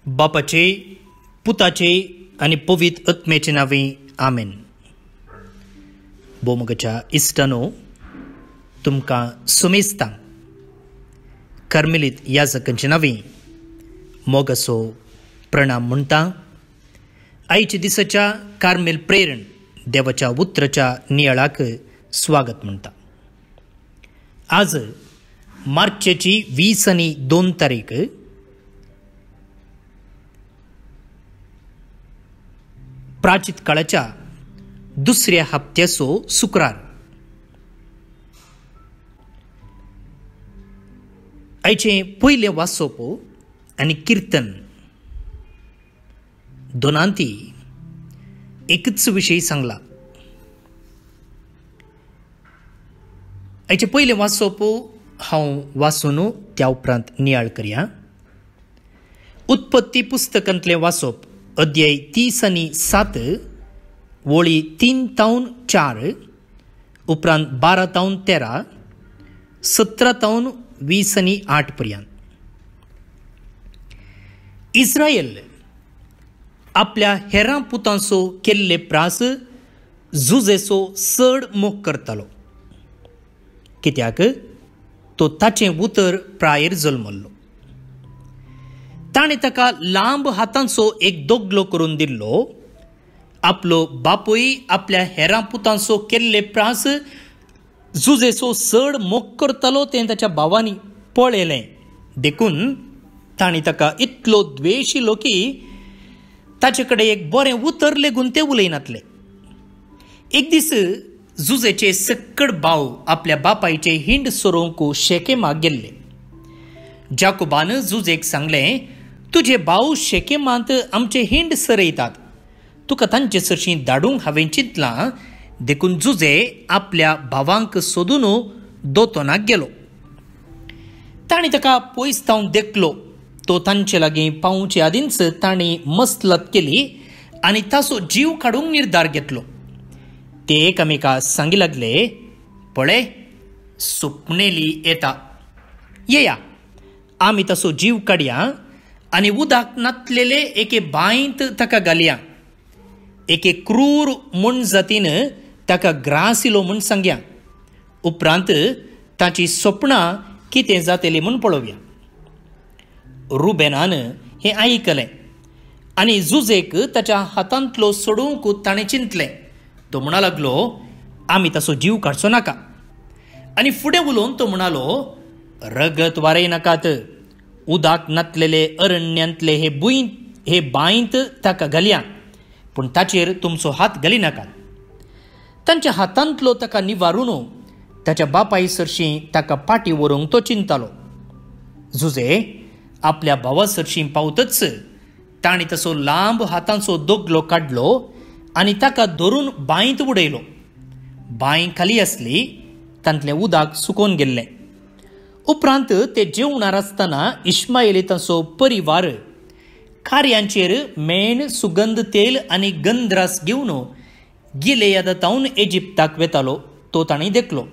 बापाचे, पुताचे आणि पवित्र आत्म्याचे नावे आमेन. बोमगच्या इश्टानो, तुमकां सुमेस्तां कार्मेलीत याजकांचे नावे मोगाचो प्रणाम म्हणटा. आयच्या दिसाच्या कार्मेल प्रेरण देवाच्या उतराच्या नियाळाक स्वागत म्हणटा. आज मार्चाची 22 तारीख. प्राचीत काळाच्या दुसऱ्या हप्त्याचो शुक्रार. आयचे पयले वाचप आनी किर्तन दोनांती एकच विशय सांगला. आयचे पयले वाचप हांव वाचून त्या उपरांत नियाळ करया. उत्पत्ती पुस्तकांतले वाचप अध्याय 30:7 वळी 3-4 उपरांत 12-13 17-20-8 पर्यंत. इस्रायल आपल्या हेरां पुतांचो केल्ले प्रास झुजेचो चड मोग करतालो, कित्याक तो ताचें उतर प्रायर जल्मल्लो. ताणें ताका लांब हातांचो एक दोगलो करून दिल्लो. आपलो बापूय आपल्या हेरां पुतांचो केल्ले प्रास झुजेचो चड मोग करतालो तें ताच्या भावांनी पळयलें. देखून ताणें ताका इतलो द्वेशिल्लो की ताचे कडेन एक बरें उतर लेगून ते उलयनातले. एक दीस झुजेचे सक्कड भाव आपल्या बापायचे हिंड सोरोवंक शेकेमाक गेल्ले. जाकोबान झुजेक सांगलें, तुझे भाव शेकेमांत आमचे हिंड सरयतात, तुका तांचे सरशीं धाडूंक हांवें चिंतलां. देखून झुजे आपल्या भावांक सोदून दोतोनाक गेलो. ताणें ताका पयस थावन देखलो. तो तांचे लागीं पावचे आदींच ताणें मसलत केली आनी ताचो जीव काडूंक निर्धार घेतलो. ते एकामेका सांगी लागले, पळय, सुपनेली येता, येया आमी ताचो जीव काडया आनी उदक नातलेले एके बांयंत ताका घालया. एके क्रूर म्हूण जातीन ताका ग्रासिलो म्हूण सांगया. उपरांत ताची स्वप्नां कितें जातली म्हूण पळोवया. रुबेनान हें आयकलें आनी झुजेक ताच्या हातांतलो सोडूंक ताणें चिंतलें. तो म्हणा लागलो, आमी ताचो जीव काडचो नाका. आनी फुडें उलोवन तो म्हणालो, रगत वारय नाकात, उदक नातलेले अरण्यांतले हे बांयंत ताका घालया, पूण ताचेर तुमचो हात घाली नाकात. तांच्या हातांतलो ताका निवारून ताच्या बापाय सरशीं ताका पाटी व्हरूंक तो चिंतालो. झुजे आपल्या भावा सरशीं पावतच ताणें ताचो लांब हातांचो दोगलो काडलो आनी ताका धरून बांयंत उडयलो. बांय खाली आसली, तांतलें उदक सुकोवन गेल्लें. उपरांत ते जेवणार आसतना इश्माएलीताचो परिवार कार्यांचेर मेण, सुगंध तेल आनी गंधरास घेवन गिलेयादातावन इजिप्ताक वेतालो. तो ताणें देखलो.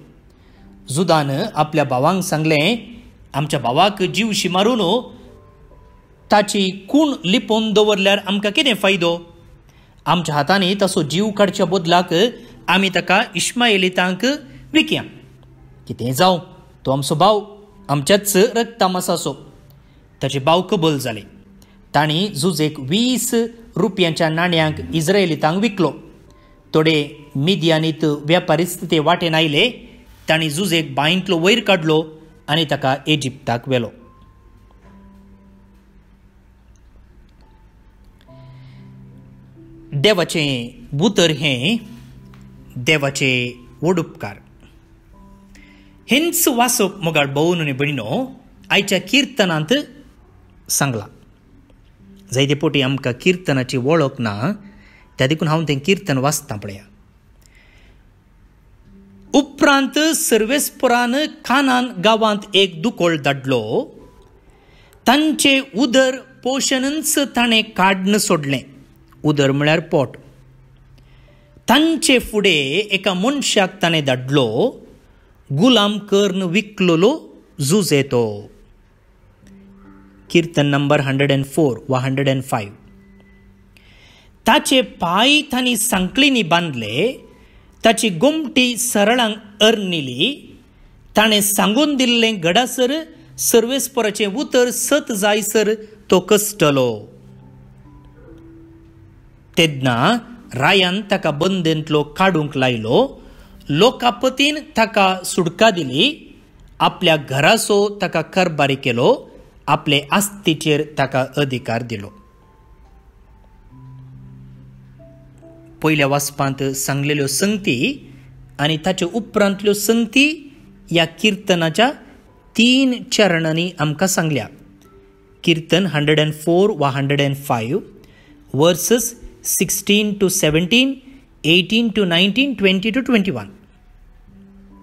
जुदान आपल्या भावांक सांगलें, आमच्या भावाक जीवशी मारून ताची कूण लिपोवन दवरल्यार आमकां कितें फायदो? आमच्या हातांनी ताचो जीव काडच्या बदलाक आमी ताका इश्माएलीतांक विकया. कितें जावं, तो आमचो भाव, आमच्याच रक्तामासाचो. ताचे भाव कबूल जाले. तांणी झुजेक 20 रुपयांच्या नाण्यांक इस्राएलीतांक विकलो. थोडे मिदियानीत वेपारीच ते वाटेन आयले. तांणी झुजेक बांयंतलो वयर काडलो आनी ताका इजिप्ताक व्हेलो. देवाचें उतर हें देवाचे व्हड उपकार. हेंच वाचप मोगाळ भोवन आनी भयणीनो आयच्या किर्तनांत सांगलां. जायते पोटी आमकां किर्तनाची वळख ना, त्या देखून हांव तें किर्तन वाचतां पळया. उपरांत सर्वेस्परान कानान गांवांत एक दुकोळ धाडलो. तांचे उदर पोशनच ताणें काडन सोडलें. उदर म्हळ्यार पोट. तांचे फुडें एका मनशाक ताणें धाडलो. गुलाम करून विकलोलो झुजे तो. कीर्तन नंबर 104 वा 105. ताचे पाय तांणी सांकळींनी बांदले, ताची गोमटी सरळांक अर्निली. ताणें सांगून दिल्लें गडासर सर्वेस्पराचें उतर सत जायसर तो कश्टलो. तेन्ना रायान ताका बंदेंतलो काडूंक लायलो. लोकापतीन ताका सुटका दिली. आपल्या घरासो ताका कारबारी केलो. आपले आस्तीचेर ताका अधिकार दिलो. पयल्या वाचपांत सांगलेल्यो संगती आनी ताचे उपरांतल्यो संगती ह्या किर्तनाच्या 3 चरणांनी आमकां सांगल्या. कीर्तन 104 वा 105 वर्सेस 16 to 17, 18 to 19, 20 to 21.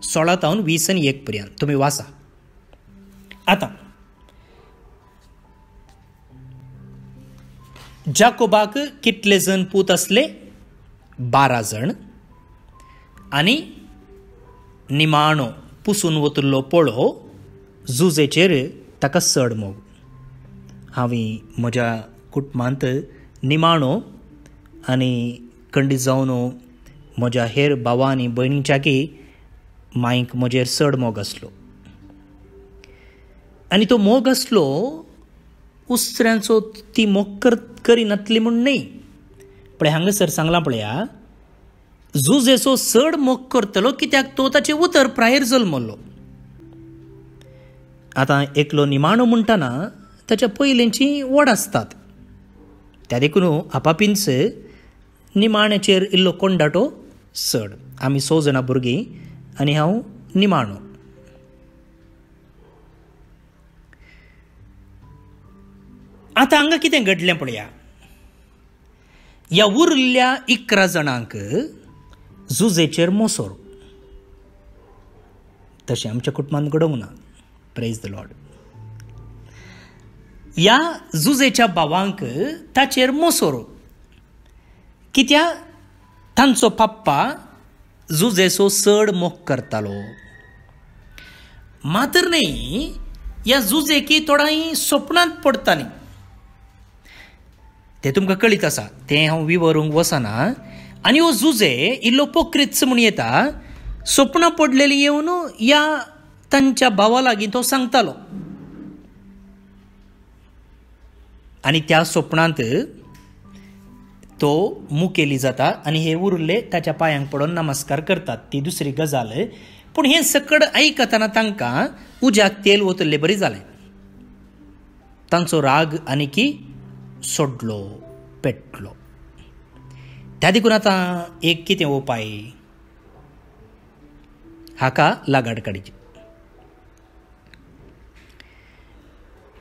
16 ते 21 पर्यंत तुम्ही वाचा. आता जाकोबाक कितले जण पूत असले? 12 जण. आनी निमाणो पुसून वतलो पळो जुजेचेर ताका चड मोग. हांवें म्हज्या कुटुंबांत निमाणो आनी खंडी जावन म्हज्या हेर भावा आनी भयणीच्याकी मांयक म्हजेर चड मोग आसलो. आनी तो मोग आसलो उसऱ्यांचो ती मोग करिनातली म्हूण न्ही. पळय हांगासर सांगलां पळया, जुजेचो चड मोग करतलो कित्याक तो ताचे उतर प्रायर जल्मलो. आतां एकलो निमाणो म्हणटाना ताच्या पयलींची वड आसतात. त्या देखून आपापींच निमाण्याचेर इल्लो कोंडाटो चड. आमी 6 जाणां भुरगीं आनी हांव निमाणो. आतां हांगा कितें घडलें पळया. ह्या उरल्या 11 जाणांक जुजेचेर मोसोर. तशें आमच्या कुटुंबांत घडोवंक ना. Praise the Lord. ह्या जुजेच्या भावांक ताचेर मोसोर. कित्याक तांचो पप्पा जुजेचो चड मोग करतालो. मात्र न्ही, ह्या जुजेकी थोडां स्वप्नांत पडटालीं. तें तुमकां कळीत आसा, तें हांव विवरूंक वचना. आनी हो जुजे इल्लो पोक्रीच म्हूण येता. स्वप्नां पडलेली येवन ह्या तांच्या भावा लागीं तो सांगतालो. आनी त्या स्वप्नांत तो मुखेली जाता आनी हे उरले ताच्या पांयांक पडोवन नमस्कार करतात. ती दुसरी गजाल. पूण हें सकड आयकतना तांकां उज्याक तेल वतल्ले बरी जालें. तांचो राग आनीकी सोडलो, पेटलो. त्या देखून आतां एक कितें उपाय? हाका लागाड काडची.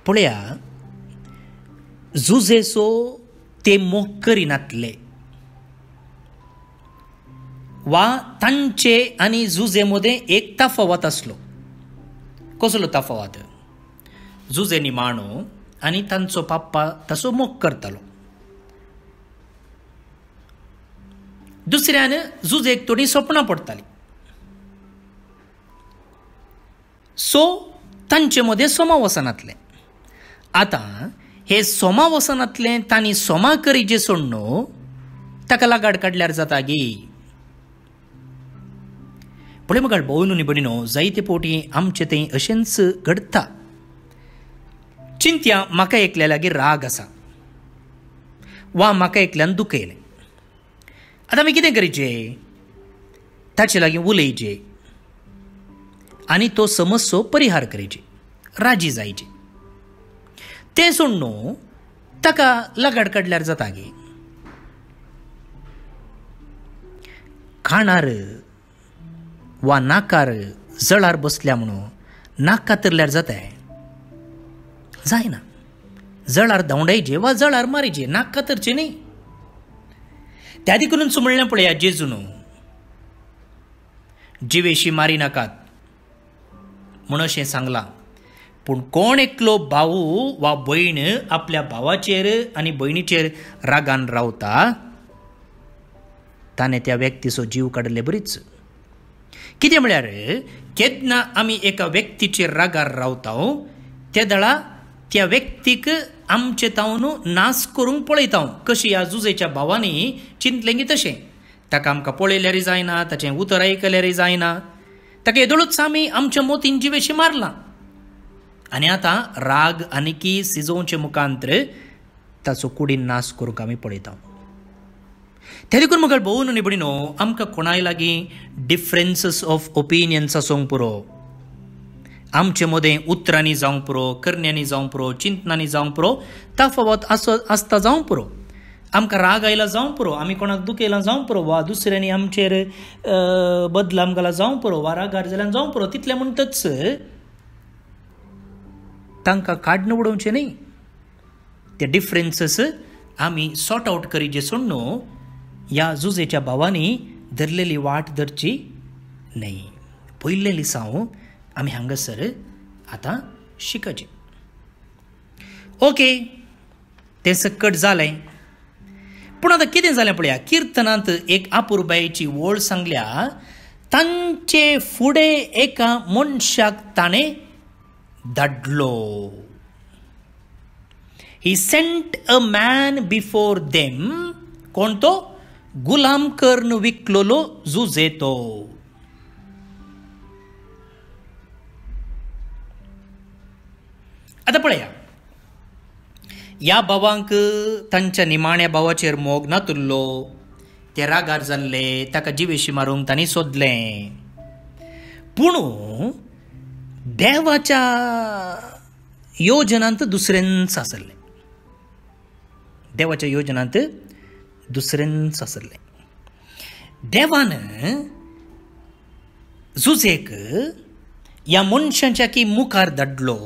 पळया, जुजेचो ते मोग करिनातले वा तांचे आनी जुजे मदें एक तफावत आसलो. कसलो तफावत? जुजे निमाणो आनी तांचो पप्पा ताचो मोग करतालो. दुसऱ्यान जुजेक थोडीं स्वप्नां पडटालीं. सो तांचे मदें सोमावसनातलें. आतां हे सोमावसनातलें तांणी सोमा करी जे सोडणो ताका लागाड काडल्यार जाता गे. पळय मगाळ भोवनो न्ही भयणीनो, जायते फावटी आमचें तें अशेंच घडटा. चिंत्या म्हाका एकल्या लागीं राग आसा वा म्हाका एकल्यान दुखयलें. आतां आमी कितें करचें? ताचे लागीं उलयचें आनी तो समस्यो परिहार करचें, राजी जायचें. तें सोडणो ताका लागाड काडल्यार जाता गे. खाणार वा नाकार जळार बसल्या म्हणून नाक कातरल्यार जाता? जायना. जळार धांवडायचे वा जळार मारीचे, नाक कातरचे न्ही. त्या देखून म्हणलें पळया जेजून, जिवेशी मारी नाकात म्हूण अशें सांगलां. पूण कोण एकलो भाऊ वा भयण आपल्या भावाचेर आनी भयणीचेर रागान रावता ताणें त्या व्यक्तीचो जीव काडले बरीच. कितें म्हळ्यार केन्ना आमी एका व्यक्तीचेर रागार रावता त्या दळा त्या व्यक्तीक आमचे तावन नाश करूंक पळयता कशी ह्या जुजेच्या भावांनी चिंतलें की तशें ताका आमकां पळयल्यारय जायना ताचें उतर आयकल्यारय जायना ताका येदोळूच आमी आमच्या मोतीन जिवेशी मारला आनी आतां राग आनिकी सिजोवचे मुखांतर ताचो कुडीन नाश करूंक आमी पळयता ते देखून म्हाका भोवून निबडिनो आमकां कोणाय लागीं डिफरन्सीस ऑफ ओपिनियन्स आसूंक पुरो आमचे मदें उतरांनी जावंक पुरो करण्यांनी जावंक पुरो चिंतनांनी जावंक पुरो तफावत आसता जावंक पुरो आमकां राग आयला जावंक पुरो आमी कोणाक दुखयलां जावंक पुरो वा दुसऱ्यांनी आमचेर बदलाम घाला जावंक पुरो वा रागार जाल्यार जावंक पुरो तितलें म्हणटच तांकां काडून उडोवचें न्ही ते डिफरन्सीस आमी सॉर्ट आउट करीचे सोड न्हू ह्या जुजेच्या भावांनी धरलेली वाट धरची न्ही पयले लिसांव आमी हांगासर आतां शिकचे ओके तें सकट जालें पूण आतां कितें जालें पळया किर्तनांत एक आपुरबायेची वळ सांगल्या तांचे फुडें एका मनशाक ताणें धाडलो ही sent a man before them कोण तो गुलाम कर्ण विकलोलो जुजे तो आतां पळया ह्या भावांक तांच्या निमाण्या भावाचेर मोग नातुरलो ते रागार जाल्ले ताका जिवेशी मारूंक तांणी सोदलें पूण देवाच्या योजनांत दुसरेंच आसलें देवाच्या योजनांत दुसरेंच आसलें देवान जुजेक ह्या मनशांच्या की मुखार धाडलो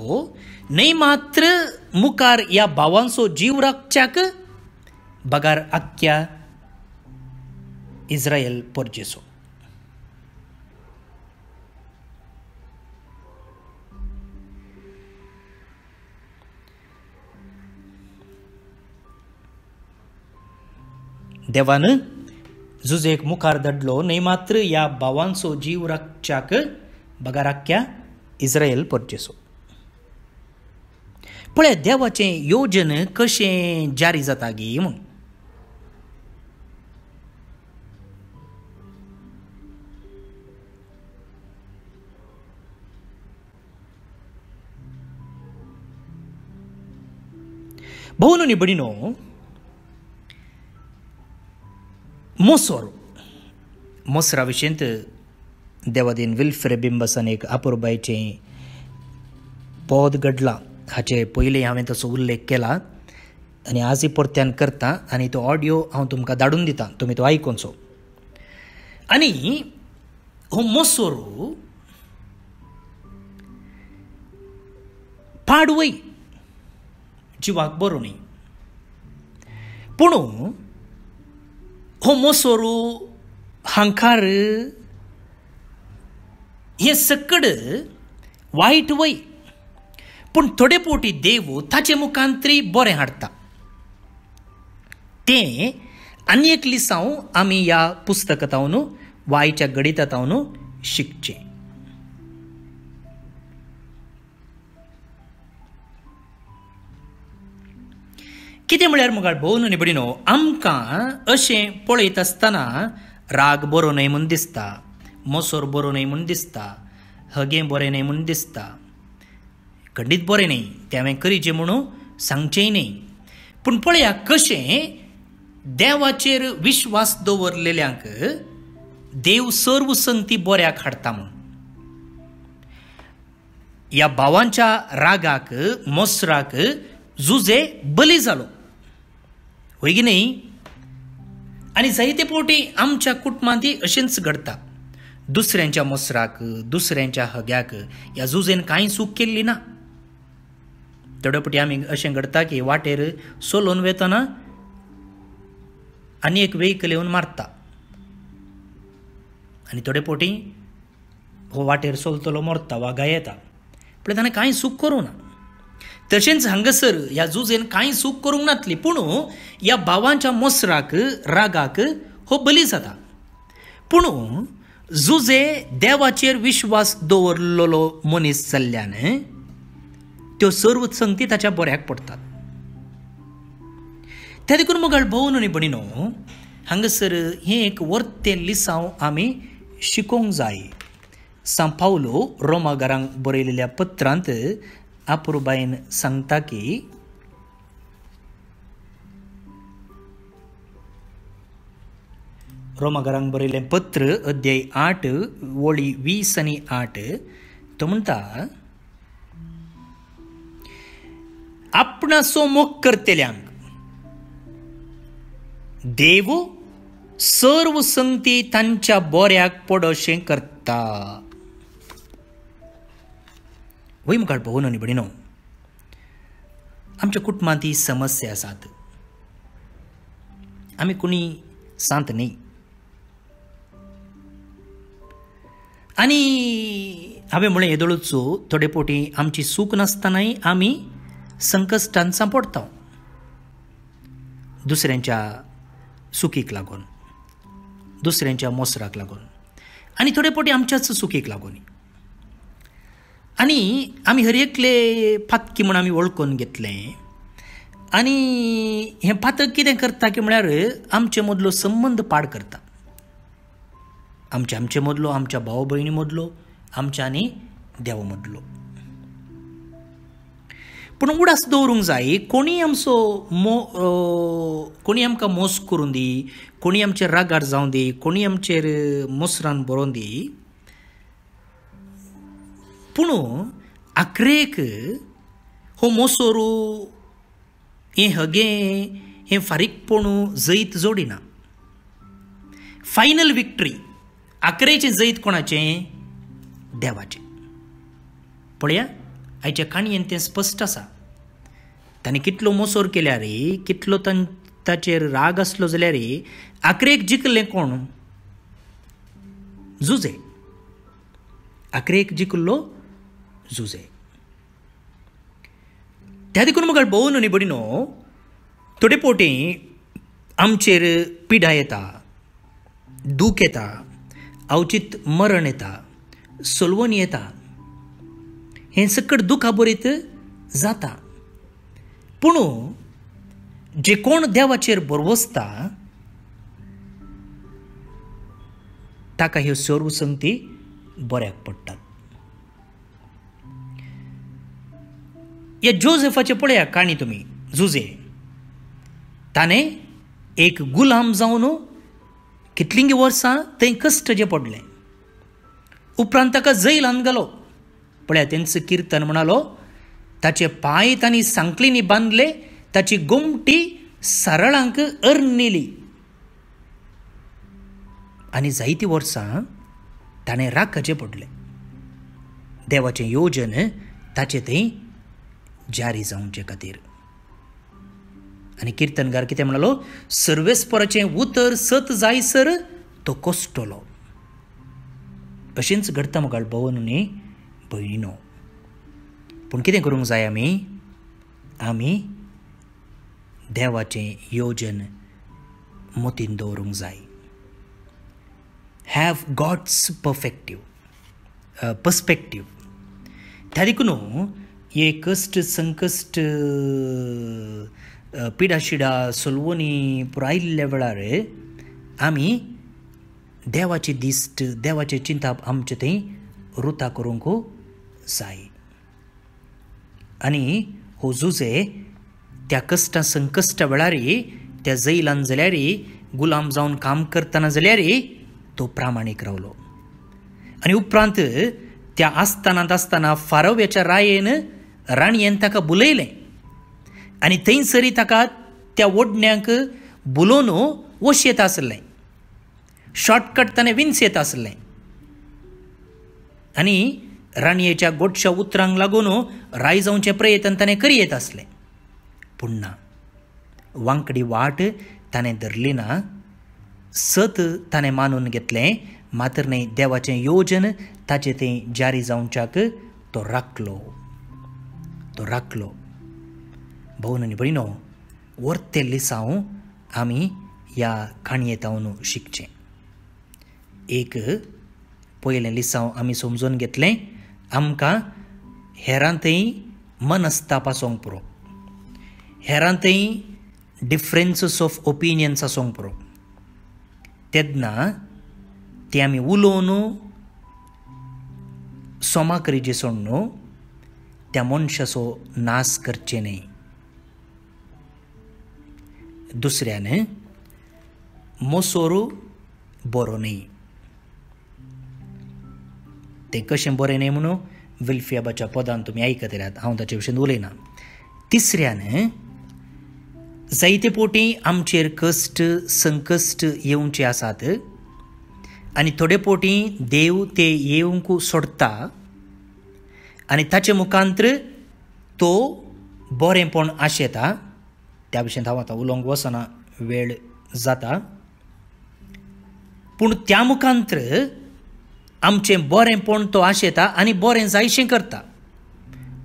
न्ही मात्र मुखार ह्या भावांचो जीव राखच्याक बगार आख्ख्या इस्रायल परजेचो देवान जुजेक मुखार धाडलो न्ही मात्र ह्या भावांचो जीव राखच्याक बगार आख्ख्या इस्रायल परजेचो पळय देवाचें योजन कशें जारी जाता गी म्हूण भोवनो निबडिनो मोसरा विशयंत देवादीन विल्फ्रे बिंबसान एक आपुरबायेचें पद घडलां हाचे पयलीं हांवें तसो उल्लेख केला आनी आजय परत्यान करता आनी तो ऑडियो हांव तुमकां धाडून दितां तुमी तो आयकोनचो आनी हो मोसोरू पाडवय जिवाक बरो न्ही पूण हो मोसोरू हांकार हे सकड वायट वय पूण थोडे पोटी देव ताचे मुखांतरी बरें हाडटा तें आनी एक लिसांव आमी ह्या पुस्तकांतावन वा आयच्या गणितांतावन शिकचें कितें म्हळ्यार मुखार भोवनो निबडिनो आमकां अशें पळयत आसतना राग बरो न्हय म्हूण दिसता मोसोर बरो न्हय म्हूण दिसता हगें बरें न्हय म्हूण दिसता खंडीत बरें न्ही तें हांवें करीचें म्हणून सांगचेंय न्ही पूण पळया कशें देवाचेर विश्वास दवरलेल्यांक देव सर्व संगती बऱ्याक हाडटा म्हूण ह्या भावांच्या रागाक मोसराक जुजे बली जालो होय की न्ही आनी जायते फावटी आमच्या कुटुंबांतय अशेंच घडटा दुसऱ्यांच्या मोसराक दुसऱ्यांच्या हग्याक ह्या जुजेन कांय चूक केल्ली ना थोडे फावटी आमी अशें घडटा की वाटेर सोलोवन वेतना आनी एक वेहिकल येवन मारता आनी थोडे फावटी हो वाटेर चलतलो मरता वा गायेता पूण ताणें कांय चूक करूं ना तशेंच हांगासर ह्या जुजेन कांय चूक करूंक नातली पूण ह्या भावांच्या मोसराक रागाक हो बली जाता पूण जुजे देवाचेर विश्वास दवरलेलो मनीस जाल्ल्यान त्यो सर्व संगती ताच्या बऱ्याक पडटात. त्या देखून मुगाळ भोवन आनी भणीनो, हांगासर हें एक वर्तें लिसांव आमी शिकोवंक जाय. सान पावलो रोमाकारांक बरयलेल्या पत्रांत अपुर्बायन सांगता की रोमाकारांक बरयलें पत्र अध्याय 8 वळी 20 आनी 8 तो म्हणटा, आपणाचो मोग करतेल्यांक देव सर्व संगती तांच्या बऱ्याक पडोशें करता. वय मुखार पळोवन आनी भणीनो, आमच्या कुटुंबांत ही समस्या आसात. आमी कोणी सांत न्ही आनी हांवें म्हळें येदोळूचो थोडे पोटी आमची सूख नासतनाय आमी संकश्टांत सांपडटा, दुसऱ्यांच्या सुखीक लागून, दुसऱ्यांच्या मोसराक लागून आनी थोडे पोटी आमच्याच सुखीक लागून. आनी आमी हर एकले फातकी म्हूण आमी वळखून घेतलें. आनी हें फातक कितें करता की म्हळ्यार आमचे मदलो संबंद पाड करता. आमचे मदलो, आमच्या भाव भयणी मदलो, आमच्या आनी देवा मदलो. पूण उडास दवरूंक जाय. कोणी आमकां मोस करूं दी, कोणी आमचेर रागार जावं दी, कोणी आमचेर मोसरान बरोवन दी, पूण आखरेक हो मोसोरू, हें हगें, हें फारीकपणू जैत जोडिना. फायनल विक्ट्री, आखरेचें जैत कोणाचें? देवाचें. पळया, आयच्या काणयेन तें स्पश्ट आसा. ताणें कितलो मोसोर केल्यार, कितलो ताचेर राग आसलो जाल्यार आखरेक जिखलें कोण? जुजे. आखरेक जिखलो जुजे. त्या देखून मुखार भोवन आनी भणीनो, थोडे पोटी आमचेर पिडा येता, दूख येता, अवचित मरण येता, सोलवणी येता. हें सकट दुखा बरीत जाता. पूण जे कोण देवाचेर बरवसता ताका ह्यो सर्व संगती बऱ्याक पडटात. ह्या जोसेफाचे पळया काणी तुमी. जुजे ताणें एक गुलाम जावन कितलींगी वर्सां थंय कश्ट जे पडले, उपरांत ताका जैलांत घालो. पळया, तेंचो किर्तन म्हणालो, ताचे पांय तांणी सांकलींनी बांदले, ताची गोमटी सरळांक अर्निली. आनी जायतीं वर्सां ताणें राखाचें पडलें. देवाचें योजन ताचे थंय जारी जावचे खातीर. आनी किर्तनकार कितें म्हणलो? सर्वेस्पराचें उतर सत जायसर तो कोसटलो. अशेंच घडटा मुखार भोवन आनी भयणीनो. पूण कितें करूंक जाय आमी देवाचें योजन मोतीन दवरूंक जाय. Have God's perspective. त्या देखून हे कश्ट, संकश्ट, पिडाशिडा, सोलवणी पुरायिल्ल्या वेळार आमी देवाची दिश्ट, देवाची चिंता आमचे थंय रुता करूंक जाय. आनी हो जुजे त्या कश्टा संकश्टा वेळार, त्या जैलान जाल्यार, गुलाम जावन काम करतना जाल्यार तो प्रामाणीक रावलो. आनी उपरांत त्या आसतना फारव्याच्या राणयेन ताका बुलयलें आनी थंयसरी ताका त्या ओडण्यांक बुलोवन वश येता आसलें. शॉर्टकट ताणें विन्स येता आसलें. आनी राणयेच्या गोडश्या उतरांक लागून राय जावचे प्रयत्न ताणें करी येत आसलें. पूण ना, वांकडी वाट ताणें धरली ना. सत ताणें मानून घेतलें, मात्र न्ही देवाचें योजन ताचे थंय जारी जावच्याक तो राखलो. भोवन आनी भयणीनो, वर्तें लिसांव आमी ह्या काणयेंतावन शिकचें. एक पयलें लिसांव आमी समजून घेतलें, आमकां हेरां थंय मनस्ताप आसूंक पुरो, हेरांतय डिफरन्सीस ऑफ ओपिनियन्स आसूंक पुरो, तेन्ना ते आमी उलोवन सोमाकरीचे सोड न्हू त्या मनशाचो नाश करचे न्ही. दुसऱ्यान मोसोर बरो न्ही, ते कशें बरें न्ही म्हणून विल्फियाबाच्या पदान तुमी आयकत येल्यात, हांव ताचे विशीं उलयना. तिसऱ्यान जायते पोटी आमचेर कश्ट संकश्ट येवचे आसात आनी थोडे पोटी देव ते येवंक सोडता आनी ताचे मुखांतर तो बरेंपण आशेता. त्या विशीं हांव आतां उलोवंक वचना, वेळ जाता. पूण त्या मुखांतर आमचें बरेंपण तो आशेता आनी बरें जायशें करता.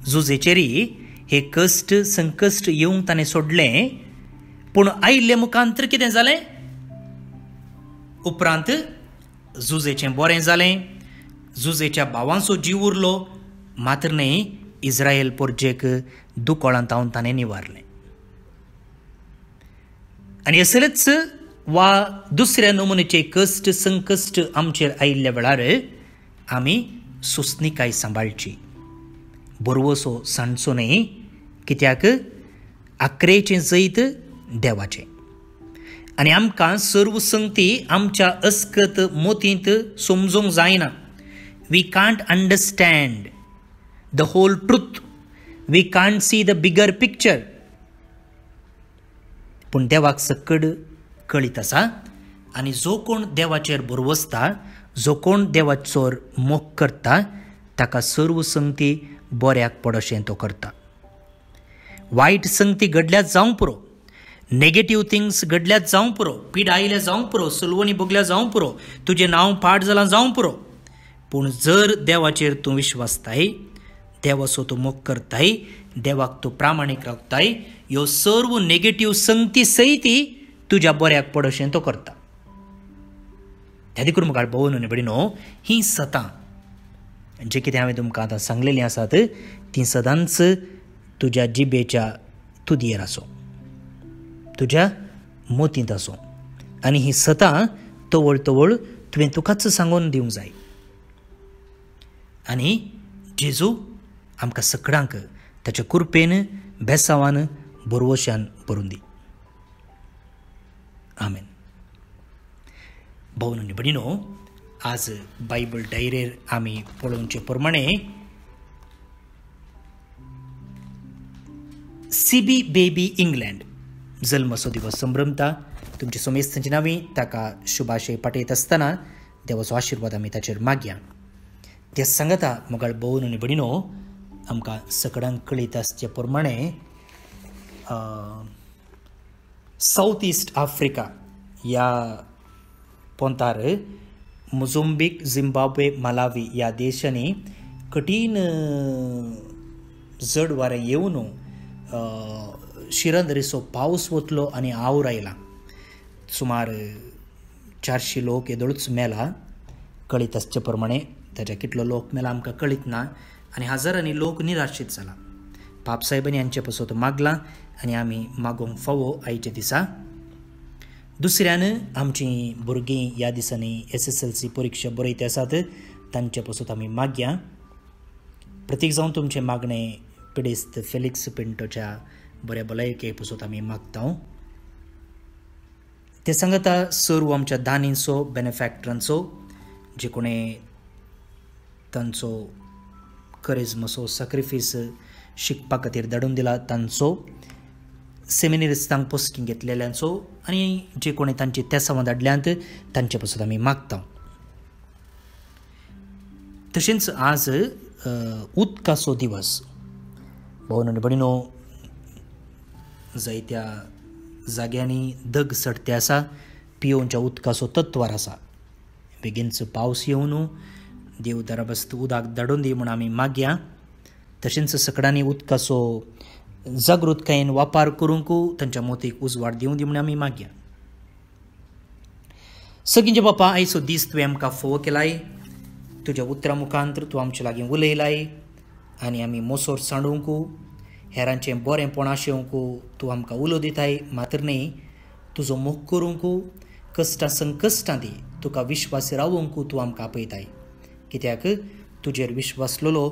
जुजेचेरय हे कश्ट संकश्ट येवंक ताणें सोडलें, पूण आयिल्ले मुखांतर कितें जालें? उपरांत जुजेचें बरें जालें, जुजेच्या भावांचो जीव उरलो, मात्र न्ही इस्रायल पोरजेक दुकोळांतावन ताणें निवारलें. आनी असलेच वा दुसऱ्या नमुनेचे कश्ट संकश्ट आमचेर आयिल्ल्या वेळार आमी सुस्निकाय सांबाळची, बरवसो सांडचो न्ही, कित्याक आख्रेचें जैत देवाचें. आनी आमकां सर्व संगती आमच्या अस्कत मोतींत समजूंक जायना. We can't understand the whole truth, we can't see the bigger picture. पूण देवाक सकड कळीत आसा आनी जो कोण देवाचेर बरवसता, जो कोण देवाचोर मोग करता, ताका सर्व संगती बऱ्याक पडोशें तो करता. वायट संगती घडल्यात जावंक पुरो, नेगेटीव थिंग्स घडल्यात जावंक पुरो, पीड आयल्या जावंक पुरो, सुलवणी भोगल्या जावंक पुरो, तुजें नांव पाड जालां जावंक पुरो, पूण जर देवाचेर तूं विश्वासताय, देवाचो तूं मोग करताय, देवाक तूं प्रामाणीक रावताय, ह्यो सर्व नेगेटीव संगती सयती तुज्या बऱ्याक पडोशें तो करता. त्या देखून मुखार भोव न्हू भयणीनो, ही सतां जें कितें हांवें तुमकां आतां सांगलेलीं आसात तीं सदांच तुज्या जिबेच्या तुदयेर आसूं, तुज्या मोतींत आसूं. आनी ही सतां तवळ तवळ तुवें तुकाच सांगून दिवंक जाय. आनी जेजू आमकां सगळ्यांक ताच्या कृपेन बेसांवान बरवश्यान भरून दी. आमेन. भोव न्हू भयणीनो, आज बायबल डायरेर आमी पळोवचे प्रमाणे सीबी बेबी इंग्लंड जल्मचो दिवस संभ्रमता. तुमची सोमेस्तांची नांवीं ताका शुभाशय पाठयत आसतना देवाचो आशिर्वाद आमी ताचेर मागया. ते सांगता मोगाळ भोव न्हू भयणीनो, आमकां सगळ्यांक कळीत आसचे प्रमाणे साऊथ ईस्ट आफ्रिका ह्या पोंतार मोझांबीक, झिम्बाब्वे, मालावी ह्या देशांनी कठीण जड वारें येवन शिरंदरेचो पावस वतलो आनी आवड आयला. सुमार 400 लोक येदोळूच मेला. कळीत आसचे प्रमाणे ताच्या कितलो लोक मेला आमकां कळीत ना आनी हजारांनी लोक निराशीत जाला. पाप साहेबांनी हांचे पासून मागलां आनी आमी मागोवंक फावो आयच्या दिसा. दुसऱ्यान आमचीं भुरगीं ह्या दिसांनी SSLC परिक्षा बरयते आसात, तांचे पासून आमी मागया. प्रत्येक जावन तुमचें मागणें पिडेस्त फेलिक्स पिंटोच्या बऱ्या भलायके पासून आमी मागता. ते सांगता सर्व आमच्या दानींचो, बेनिफॅक्टरांचो, जे कोणें तांचो करिज्माचो सॅक्रिफीस शिकपा खातीर धाडून दिला, तांचो, सेमिनरिस्तांक पोस्टिंग घेतलेल्यांचो आनी जे कोणें तांची तेसांवां धाडल्यांत तांचे पासून आमी मागता. तशेंच आज उदकाचो दिवस. भोव न्हू भयणीनो, जायत्या जाग्यांनी दग सडते आसा, पियोवच्या उदकाचो तत्वार आसा. बेगीनचो पावस येवन देव दराबस्त उदक धाडून दी म्हूण आमी मागया. तशेंच सगळ्यांनी उदकाचो जागृतकायेन वापर करूंक तांच्या मोतीक उजवाड दिवं दी म्हूण आमी मागया. सगळींचे बापा, आयचो दीस तुवें आमकां फोव केलाय, तुज्या उतरां मुखांतर तूं आमचे लागीं उलयलाय आनी आमी मोसोर सांडूंक हेरांचें बरेंपण आशेवंकू तूं आमकां उलो दिताय, मात्र न्ही तुजो मोग करूंकू कश्टां संकश्टां दी तुका विश्वास रावोवंकू तूं आमकां आपयताय. कित्याक तुजेर विश्वासलेलो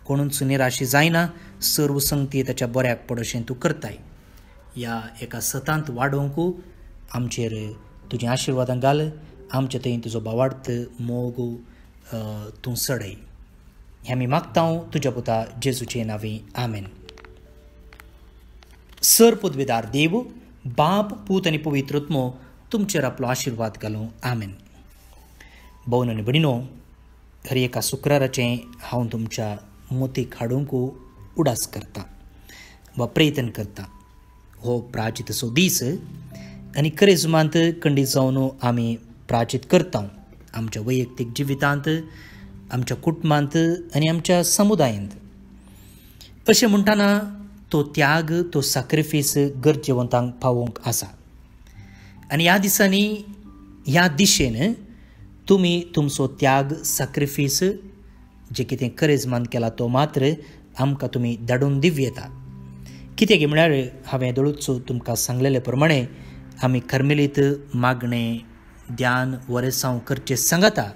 कोणूच निराशी जायना, सर्व संगती ताच्या बऱ्याक पडोशें तूं करताय. ह्या एका सतांत वाडोवंकू आमचेर तुजें आशिर्वादां घाल. आमचे थंय तुजो भावार्थ मोग तूं सडय. हें आमी मागता तुज्या पुता जेजूचे नांवे. आमेन. सर पदवीदार देव, बाप, पूत आनी पवित्र आत्मो तुमचेर आपलो आशिर्वाद घालूं. आमेन. भोवन आनी भयणीनो, हर एका शुक्राराचें हांव तुमच्या मोतीक हाडूंक उडास करता वा प्रयत्न करता. हो प्राचितसो दीस आनी खरेजुमांत खंडीत जावन आमी प्राचीत करता आमच्या वैयक्तीक जिवितांत, आमच्या कुटुंबांत आनी आमच्या समुदायांत. अशें म्हणटाना तो त्याग, तो सॅक्रिफीस गरजेवंतांक पावोवंक आसा. आनी ह्या दिसांनी ह्या दिशेन तुमी तुमचो त्याग, सॅक्रिफीस जे कितें खरेजमान केला तो मात्र आमकां तुमी धाडून दिव येता. कित्याक म्हळ्यार हांवें दळूच तुमकां सांगलेले प्रमाणे आमी कार्मेलीत मागणें, ध्यान, वरेसांव करचें सांगता.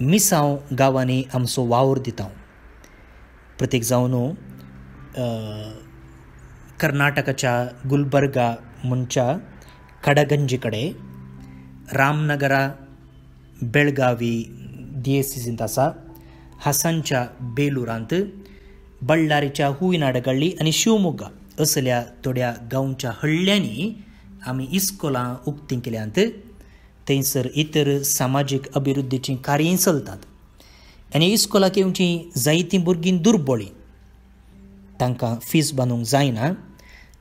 मिसांव गांवांनी आमचो वावर दिता. प्रत्येक जावन कर्नाटकाच्या गुलबर्गा म्हणच्या कडगंजी कडेन, रामनगरा बेळगावी दिएसीसींत आसा, हासानच्या बेलुरांत, बಳ್ಳारीच्या हुयनाडगळ्ळी आनी शिवमोग्गा असल्या थोड्या गांवच्या हळ्ळ्यांनी आमी इस्कोलां उक्तीं केल्यांत. थंयसर इतर सामाजीक अभिवृद्धीचीं कार्यां चलतात. आनी इस्कोलाक येवचीं जायतीं भुरगीं दुर्बळीं, तांकां फीस बांदूंक जायना.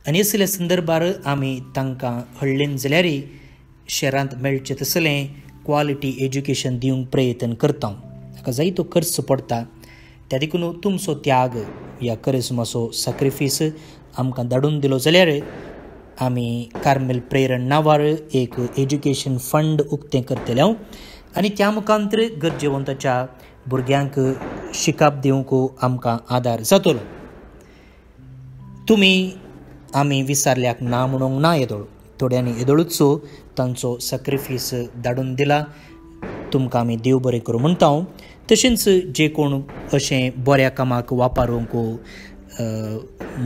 आनी असल्या संदर्भार आमी तांकां हळ्ळेन जाल्यारय शहरांत मेळचें तसलें क्वॉलिटी एज्युकेशन दिवंक प्रयत्न करता. ताका जायतो खर्च पडटा. त्या देखून तुमचो त्याग ह्या करिस्माचो सॅक्रिफीस आमकां धाडून दिलो जाल्यार आमी कार्मेल प्रेरण नांवार एक एज्युकेशन फंड उक्तें करतले आनी त्या मुखांतर गरजेवंताच्या भुरग्यांक शिकाप दिवंक आमकां आदार जातलो. तुमी आमी विसारल्याक ना म्हणूंक ना येदोळ. थोड्यांनी येदोळूच तांचो सॅक्रिफीस धाडून दिला. तुमकां आमी देव बरें करूं म्हणटा. तशेंच जे कोण अशें बऱ्या कामाक वापरूंक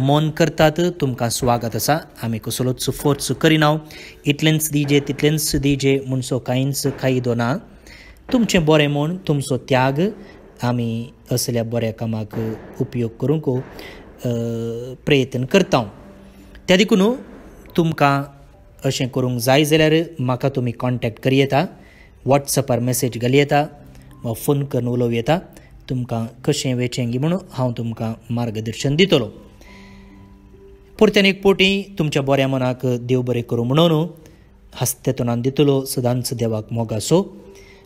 मन करतात तुमकां स्वागत आसा. आमी कसलोच फोर्स करिना. इतलेंच दिजे तितलेंच दिजे म्हणसो कांयच खायदो ना. तुमचें बरें म्हूण तुमचो त्याग आमी असल्या बऱ्या कामाक उपयोग करूंक प्रयत्न करता. त्या देखून तुमकां अशें करूंक जाय जाल्यार म्हाका तुमी कॉन्टॅक्ट करी येता. वॉट्सॅपार मॅसेज घाली येता वा फोन करून उलोव येता. तुमकां कशें वेचेंगी म्हणून हांव तुमकां मार्गदर्शन दितलो. परत्यान एक पोटी तुमच्या बऱ्या मनाक देव बरें करूं म्हणून हस्तेतोनान दितलो. सदांच देवाक मोग आसो.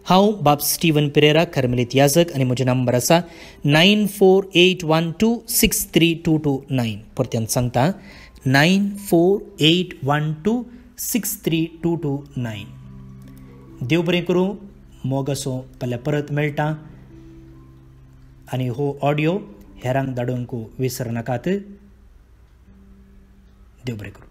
हांव बाब स्टीवन पेरेरा, कार्मेलीत याजक, आनी म्हजो नंबर आसा 9481263229. परत्यान सांगता 9481263229. देव बरें करूं. मोग आसो. फाल्यां परत मेळटा. आनी हो ऑडियो हेरांक धाडूंक विसरनाकात. देव बरें करूं.